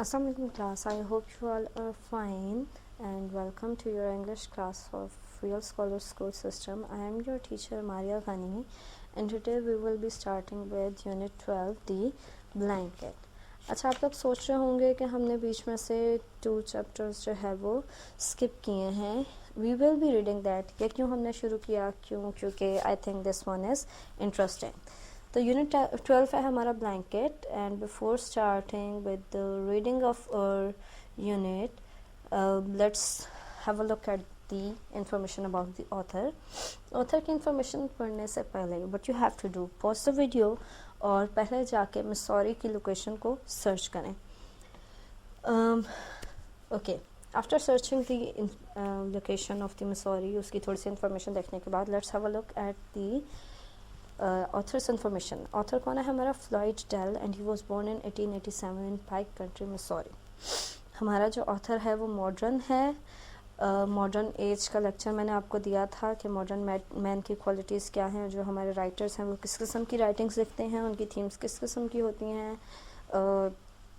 Assalamualaikum class, I hope you all are fine and welcome to your English class of Real Scholar School System. I am your teacher Maria Ghani and today we will be starting with Unit 12, the blanket. अच्छा, आप लोग सोच रहे होंगे कि हमने बीच में से 2 चैप्टर्स जो है वो स्किप किए हैं. We will be reading that. ये क्यों हमने शुरू किया, क्योंकि I think this one is interesting. तो यूनिट 12 है हमारा blanket. And before starting with the reading of unit, let's have a look at the information about the author की इंफॉर्मेशन पढ़ने से पहले what you have to do, pause the video और पहले जाके मिसौरी की लोकेशन को सर्च करें. Okay, after searching the location of the Missouri, उसकी थोड़ी सी इंफॉर्मेशन देखने के बाद let's have a look at the author's information. Author कौन है हमारा? Floyd Dell and he was born in 1887 in Pike country, Missouri. हमारा जो ऑथर है वो मॉडर्न है. मॉडर्न एज का लेक्चर मैंने आपको दिया था कि मॉडर्न मैन की क्वालिटीज़ क्या हैं, जो हमारे राइटर्स हैं वो किस किस्म की राइटिंग्स लिखते हैं, उनकी थीम्स किस किस्म की होती हैं.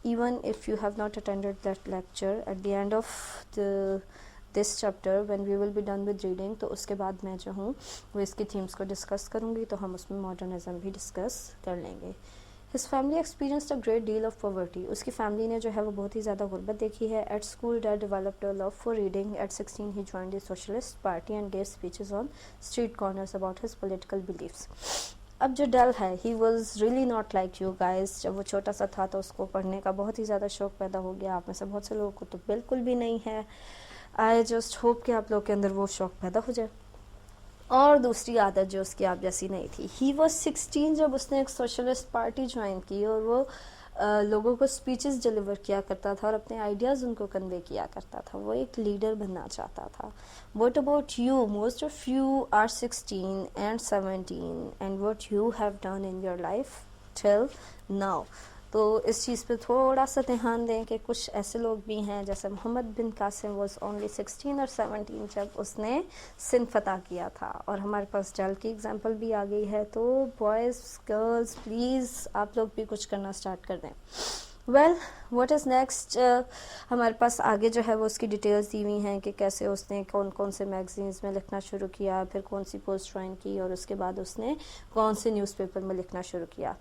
Even if you have not attended that lecture, at the end of the this chapter when we will be done with reading, तो उसके बाद मैं जो हूँ वो इसकी थीम्स को डिस्कस करूँगी, तो हम उसमें मॉडर्निज्म भी डिस्कस कर लेंगे. His family experienced a great deal of poverty. उसकी फैमिली ने जो है वो बहुत ही ज़्यादा गुर्बत देखी है. At school dad developed a love for reading. At 16 he joined the socialist party and gave speeches on street corners about his political beliefs. अब जो डेल है, he was really not like you guys. जब वो छोटा सा था तो उसको पढ़ने का बहुत ही ज़्यादा शौक पैदा हो गया. आप में से बहुत से लोगों को तो बिल्कुल भी नहीं है. आई जस्ट होप कि आप लोग के अंदर वो शौक पैदा हो जाए. और दूसरी आदत जो उसकी आप जैसी नहीं थी. ही वॉज 16 जब उसने एक सोशलिस्ट पार्टी ज्वाइन की और वो लोगों को स्पीचेस डिलीवर किया करता था और अपने आइडियाज़ उनको कन्वे किया करता था. वो एक लीडर बनना चाहता था. What about you? Most of you are 16 and 17 and what you have done in your life till now. तो इस चीज़ पे थोड़ा सा ध्यान दें कि कुछ ऐसे लोग भी हैं जैसे मोहम्मद बिन कासिम वॉज ओनली 16 और 17 जब उसने सिंध फतह किया था. और हमारे पास जल की एग्जांपल भी आ गई है. तो बॉयज़ गर्ल्स प्लीज़ आप लोग भी कुछ करना स्टार्ट कर दें. Well, what is next? हमारे पास आगे जो है वो उसकी डिटेल्स दी हुई हैं कि कैसे उसने कौन कौन से मैगजीन्स में लिखना शुरू किया, फिर कौन सी पोस्ट ज्वाइन की और उसके बाद उसने कौन से न्यूज़पेपर में लिखना शुरू किया.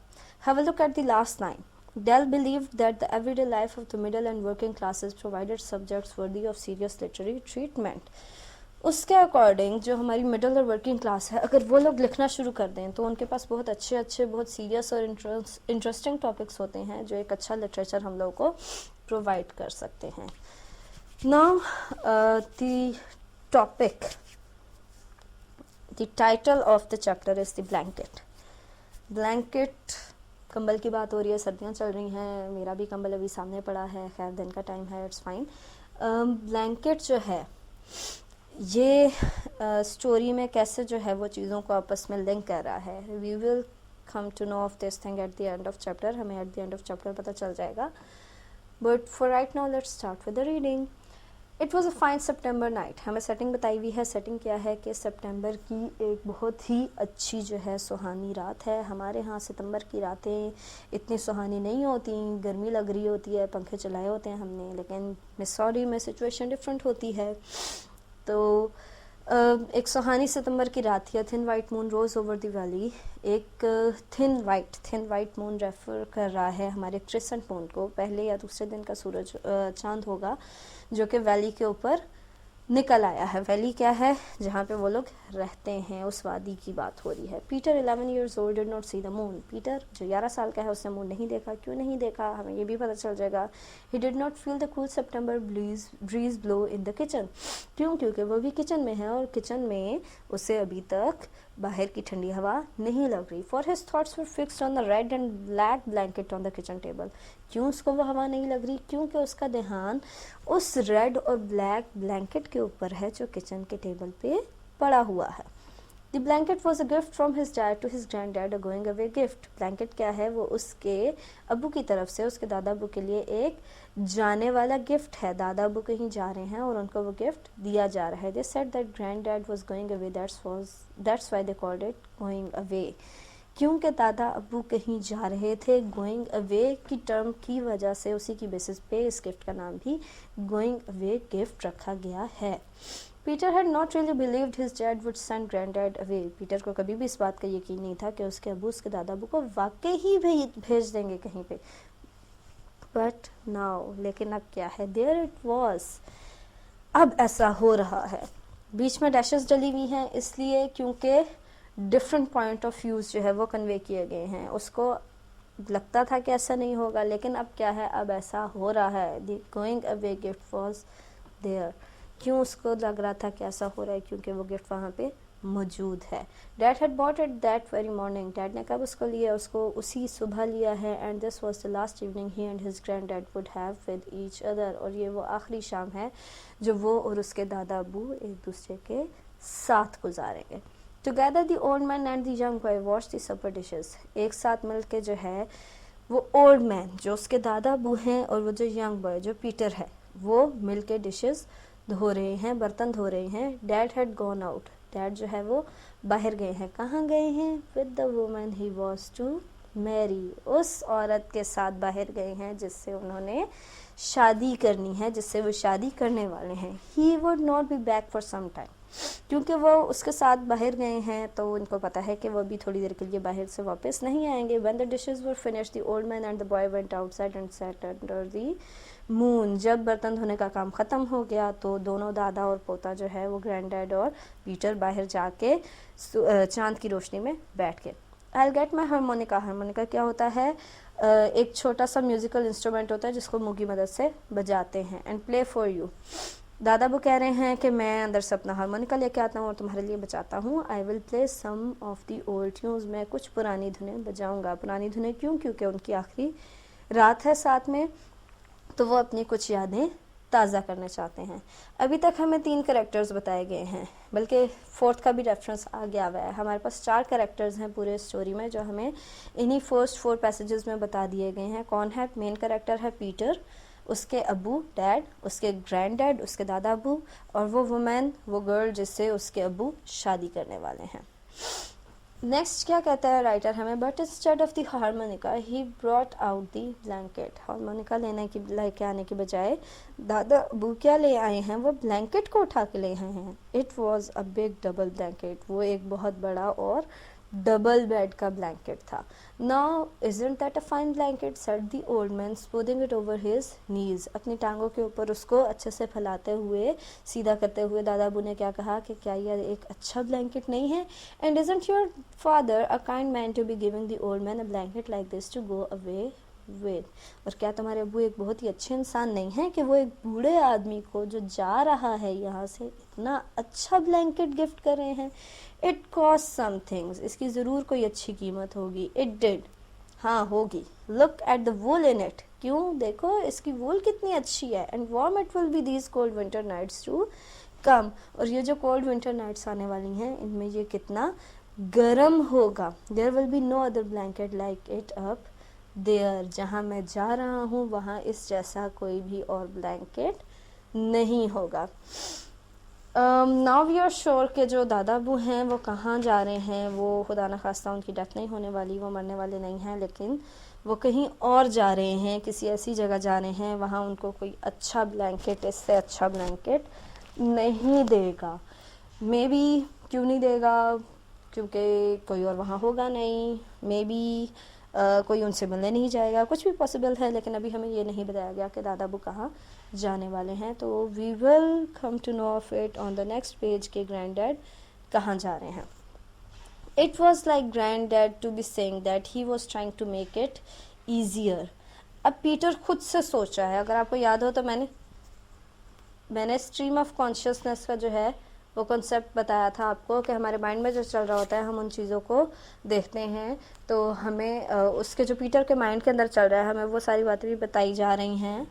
Have a look at the last line. Dell believed that the everyday life of the middle and working classes provided subjects worthy of serious literary treatment. उसके अकॉर्डिंग जो हमारी मिडिल और वर्किंग क्लास है, अगर वो लोग लिखना शुरू कर दें तो उनके पास बहुत अच्छे अच्छे बहुत सीरियस और इंटरेस्टिंग टॉपिक्स होते हैं जो एक अच्छा लिटरेचर हम लोग को प्रोवाइड कर सकते हैं. Now the topic, the title of the chapter is the blanket. Blanket, कंबल की बात हो रही है, सर्दियाँ चल रही हैं, मेरा भी कंबल अभी सामने पड़ा है. खैर दिन का टाइम है, इट्स फाइन. ब्लैंकेट जो है ये स्टोरी में कैसे जो है वो चीज़ों को आपस में लिंक कर रहा है. We will come to know of this thing at the end of chapter. हमें at the end of chapter पता चल जाएगा. But for right now let's start with the reading. It was a fine September night. हमें setting बताई हुई है. Setting क्या है कि सितंबर की एक बहुत ही अच्छी जो है सुहानी रात है. हमारे यहाँ सितंबर की रातें इतनी सुहानी नहीं होती, गर्मी लग रही होती है, पंखे चलाए होते हैं हमने, लेकिन मिसौरी में सिचुएशन डिफरेंट होती है. तो एक सुहानी सितंबर की रात है. Thin white moon rose over the valley. एक थिन वाइट मून रेफर कर रहा है हमारे क्रिसेंट मून को. पहले या दूसरे दिन का सूरज चांद होगा जो कि वैली के ऊपर निकल आया है. वैली क्या है? जहाँ पे वो लोग रहते हैं, उस वादी की बात हो रही है. Peter 11 years old did not see the moon. Peter जो 11 साल का है उसने मून नहीं देखा. क्यों नहीं देखा हमें ये भी पता चल जाएगा. He did not feel the cool September breeze blow in the kitchen. क्योंकि वो भी किचन में है और किचन में उसे अभी तक बाहर की ठंडी हवा नहीं लग रही. For his thoughts were fixed on the red and black blanket on the kitchen table. क्यों उसको वो हवा नहीं लग रही? क्योंकि उसका ध्यान उस रेड और ब्लैक ब्लैंकेट के ऊपर है जो किचन के टेबल पे पड़ा हुआ है. The blanket was a gift from his dad to his granddad, a going away gift. Blanket क्या है? वो उसके अब्बू की तरफ से उसके दादा अब्बू के लिए एक जाने वाला गिफ्ट है. दादा अब्बू कहीं जा रहे हैं और उनको वो गिफ्ट दिया जा रहा है. They said that granddad was going away, that's why they called it going away. क्योंकि दादा अबू कहीं जा रहे थे। गोइंग अवे की टर्म की वजह से उसी की बेसिस पे इस गिफ्ट का नाम भी गोइंग अवे गिफ्ट रखा गया है। Peter had not really believed his dad would send granddad away. Peter को कभी भी इस बात का यकीन नहीं था कि उसके अबू उसके दादा अबू को वाकई ही भेज देंगे कहीं पे। बट नाउ, लेकिन अब क्या है, देयर इट वॉज, अब ऐसा हो रहा है। बीच में डैशेस डली हुई हैं इसलिए क्योंकि डिफरेंट पॉइंट ऑफ व्यूज जो है वो कन्वे किए गए हैं। उसको लगता था कि ऐसा नहीं होगा, लेकिन अब क्या है, अब ऐसा हो रहा है। The going away gift was there. क्यों उसको लग रहा था कि ऐसा हो रहा है? क्योंकि वो गिफ्ट वहाँ पे मौजूद है। Dad had bought it that very morning. Dad ने कब उसको लिया? उसको उसी सुबह लिया है। And this was the last evening he and his grand dad would have with each other. और ये वो आखिरी शाम है जो वो और उसके दादा अबू एक दूसरे के साथ गुजारेंगे। Together the old man and the young boy wash the supper dishes. एक साथ मिल के जो है वो ओल्ड मैन जो उसके दादा अबू हैं और वो जो यंग बॉय जो पीटर है वो मिल के डिशेस धो रहे हैं, बर्तन धो रहे हैं। Dad had gone out. Dad जो है वो बाहर गए हैं। कहाँ गए हैं? With the woman he was to marry. उस औरत के साथ बाहर गए हैं जिससे उन्होंने शादी करनी है, जिससे वो शादी करने वाले हैं। He would not be back for some time. क्योंकि वो उसके साथ बाहर गए हैं तो उनको पता है कि वो भी थोड़ी देर के लिए बाहर से वापस नहीं आएंगे। When the dishes were finished, the old man and the boy went outside and sat under the moon. जब बर्तन धोने का काम ख़त्म हो गया तो दोनों दादा और पोता जो है वो ग्रैंडडैड और पीटर बाहर जाके चांद की रोशनी में बैठ गए। I'll get my harmonica. Harmonica क्या होता है? एक छोटा सा म्यूजिकल इंस्ट्रूमेंट होता है जिसको मुंह की मदद से बजाते हैं। And play for you. दादा वो कह रहे हैं कि मैं अंदर से अपना हारमोनिका लेके आता हूँ और तुम्हारे लिए बजाता हूँ। I will play some of the old tunes. मैं कुछ पुरानी धुनें बजाऊँगा। पुरानी धुनें क्यों? क्योंकि उनकी आखिरी रात है साथ में, तो वो अपनी कुछ यादें ताज़ा करना चाहते हैं। अभी तक हमें 3 कैरेक्टर्स बताए गए हैं, बल्कि 4th का भी रेफरेंस आ गया हुआ है। हमारे पास 4 कैरेक्टर्स हैं पूरे स्टोरी में जो हमें इन्हीं फर्स्ट 4 पैसेजेस में बता दिए गए हैं। कौन है? मेन कैरेक्टर है पीटर, उसके अबू डैड, उसके ग्रैंड डैड, उसके दादा अबू, और वो वुमेन, वो गर्ल जिससे उसके अबू शादी करने वाले हैं। नेक्स्ट क्या कहता है राइटर हमें? But instead of the harmonica he brought out the blanket. Harmonica लेके आने के बजाय दादा अबू क्या ले आए हैं? वो ब्लैंकेट को उठा के ले आए हैं। It was a big double blanket. वो एक बहुत बड़ा और डबल बेड का ब्लैंकेट था। Now isn't that a fine blanket said the old man smoothing it over his knees. अपनी टांगों के ऊपर उसको अच्छे से फैलाते हुए, सीधा करते हुए दादा अबू ने क्या कहा कि क्या यह एक अच्छा ब्लैंकेट नहीं है? And isn't your father a kind man to be giving the old man a blanket like this to go away with. और क्या तुम्हारे अबू एक बहुत ही अच्छे इंसान नहीं है कि वो एक बूढ़े आदमी को जो जा रहा है यहाँ से इतना अच्छा ब्लैंकेट गिफ्ट कर रहे हैं? It cost some things. इसकी ज़रूर कोई अच्छी कीमत होगी। It did. हाँ होगी। Look at the wool in it. क्यों? देखो इसकी वूल कितनी अच्छी है। And warm it will be these cold winter nights to come. और ये जो कोल्ड विंटर नाइट्स आने वाली हैं इनमें ये कितना गर्म होगा। There will be no other blanket like it up there. जहाँ मैं जा रहा हूँ वहाँ इस जैसा कोई भी और ब्लैंकेट नहीं होगा। नाउ वी आर श्योर कि जो दादा अबू हैं वो कहाँ जा रहे हैं। वो खुदा न खास्ता उनकी डेथ नहीं होने वाली, वो मरने वाले नहीं हैं, लेकिन वो कहीं और जा रहे हैं, किसी ऐसी जगह जा रहे हैं वहाँ उनको कोई अच्छा ब्लैंकेट, इससे अच्छा ब्लैंकेट नहीं देगा। मे बी क्यों नहीं देगा? क्योंकि कोई और वहाँ होगा नहीं। मे बी कोई उनसे मिलने नहीं जाएगा। कुछ भी पॉसिबल है, लेकिन अभी हमें ये नहीं बताया गया कि दादा अबू कहाँ जाने वाले हैं। तो we will come to know of it on the next page के ग्रैंड डैड कहाँ जा रहे हैं। It was like granddad to be saying that he was trying to make it easier. अब पीटर खुद से सोच रहा है। अगर आपको याद हो तो मैंने स्ट्रीम ऑफ कॉन्शियसनेस का जो है वो कॉन्सेप्ट बताया था आपको कि हमारे माइंड में जो चल रहा होता है हम उन चीज़ों को देखते हैं, तो हमें उसके जो पीटर के माइंड के अंदर चल रहा है हमें वो सारी बातें भी बताई जा रही हैं।